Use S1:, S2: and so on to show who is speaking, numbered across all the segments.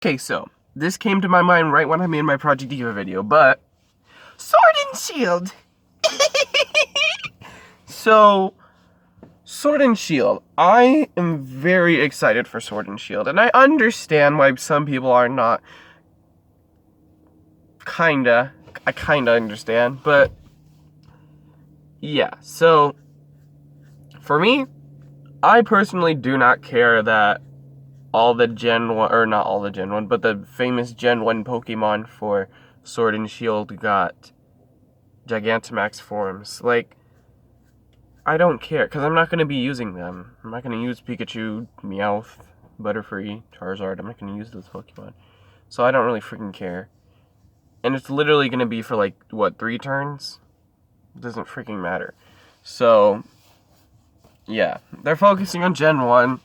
S1: Okay, so this came to my mind right when I made my Project Diva video, but Sword and Shield. So, Sword and Shield. I am very excited for Sword and Shield, and I understand why some people are not. I kinda understand, but yeah. So, for me, I personally do not care that all the Gen 1, or not all the Gen 1, but the famous Gen 1 Pokemon for Sword and Shield got Gigantamax forms. Like, I don't care, because I'm not going to be using them. I'm not going to use Pikachu, Meowth, Butterfree, Charizard. I'm not going to use those Pokemon. So I don't really freaking care. And it's literally going to be for, like, what, 3 turns? It doesn't freaking matter. So, yeah. They're focusing on Gen 1.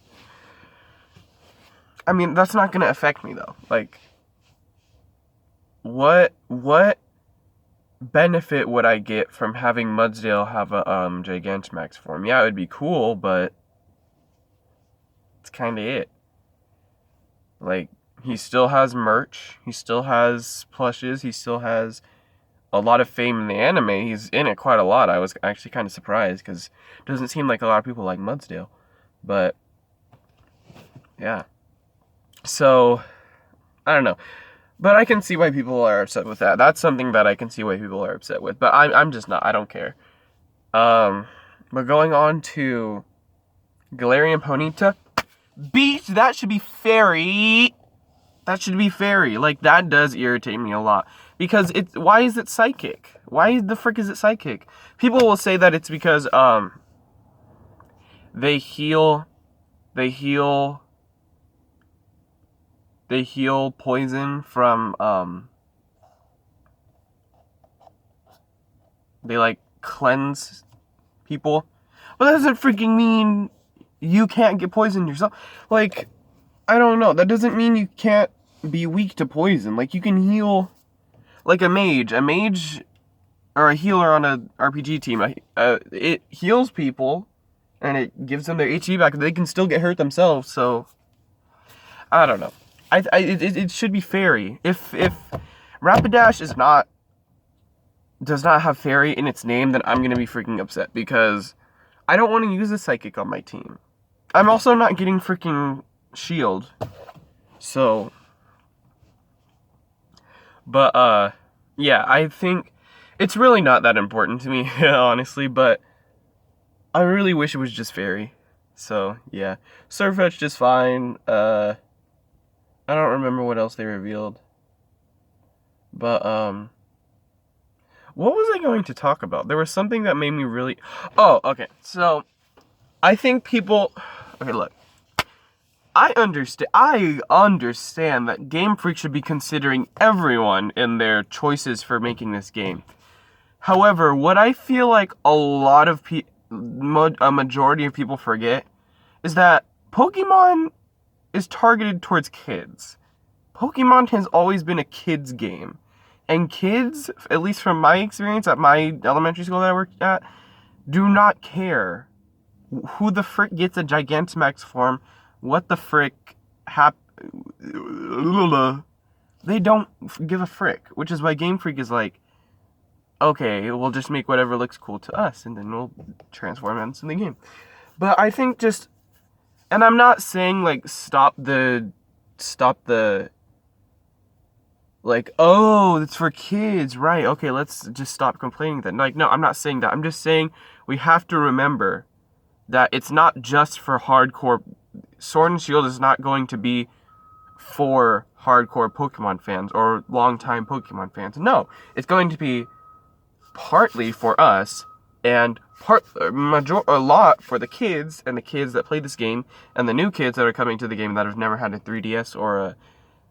S1: I mean, that's not going to affect me, though. Like, what benefit would I get from having Mudsdale have a Gigantamax form? Yeah, it would be cool, but it's kind of it. Like, he still has merch, he still has plushes, he still has a lot of fame in the anime. He's in it quite a lot. I was actually kind of surprised because it doesn't seem like a lot of people like Mudsdale. But yeah. So, I don't know. But I can see why people are upset with that. That's something that I can see why people are upset with. But I'm just not. I don't care. But going on to Galarian Ponyta. Beast, that should be fairy. That should be fairy. Like, that does irritate me a lot. Because why is it psychic? Why the frick is it psychic? People will say that it's because, they heal poison from, they, like, cleanse people. But that doesn't freaking mean you can't get poisoned yourself. Like, I don't know. That doesn't mean you can't be weak to poison. Like, you can heal, like a mage. A mage, or a healer on a RPG team, it heals people, and it gives them their HP back. They can still get hurt themselves, so I don't know. It should be fairy. If Rapidash does not have fairy in its name, then I'm gonna be freaking upset because I don't want to use a psychic on my team. I'm also not getting freaking shield. So, but yeah, I think it's really not that important to me, honestly, but I really wish it was just fairy. So, yeah. Surfetch'd is fine. I don't remember what else they revealed. But, what was I going to talk about? There was something that made me really... Oh, okay. So, I think people... Okay, look. I understand that Game Freak should be considering everyone in their choices for making this game. However, what I feel like a lot of a majority of people forget is that Pokemon is targeted towards kids. Pokemon has always been a kids game. And kids, at least from my experience at my elementary school that I worked at, do not care who the frick gets a Gigantamax form, what the frick they don't give a frick, which is why Game Freak is like, okay, we'll just make whatever looks cool to us, and then we'll transform it into the game. But I think just, and I'm not saying, like, stop the, like, oh, it's for kids, right, okay, let's just stop complaining then. Like, no, I'm not saying that. I'm just saying we have to remember that it's not just for hardcore. Sword and Shield is not going to be for hardcore Pokemon fans or longtime Pokemon fans. No, it's going to be partly for us and a lot for the kids and the kids that play this game and the new kids that are coming to the game that have never had a 3DS or a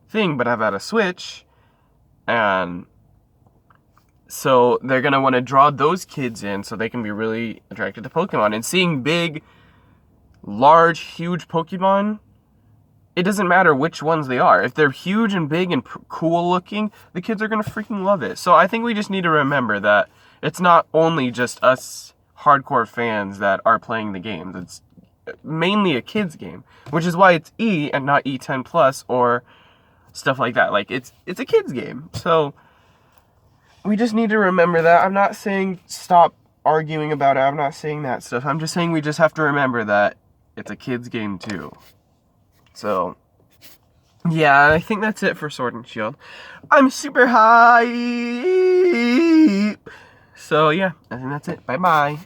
S1: thing but have had a Switch. And so they're going to want to draw those kids in so they can be really attracted to Pokemon. And seeing big, large, huge Pokemon, it doesn't matter which ones they are. If they're huge and big and cool looking, the kids are going to freaking love it. So I think we just need to remember that it's not only just us hardcore fans that are playing the games. It's mainly a kids game, which is why it's E and not E10 Plus or stuff like that. Like, it's a kid's game. So, we just need to remember that. I'm not saying stop arguing about it. I'm not saying that stuff. I'm just saying we just have to remember that it's a kid's game too. So, yeah, I think that's it for Sword and Shield. I'm super hype. So, yeah, I think that's it. Bye-bye.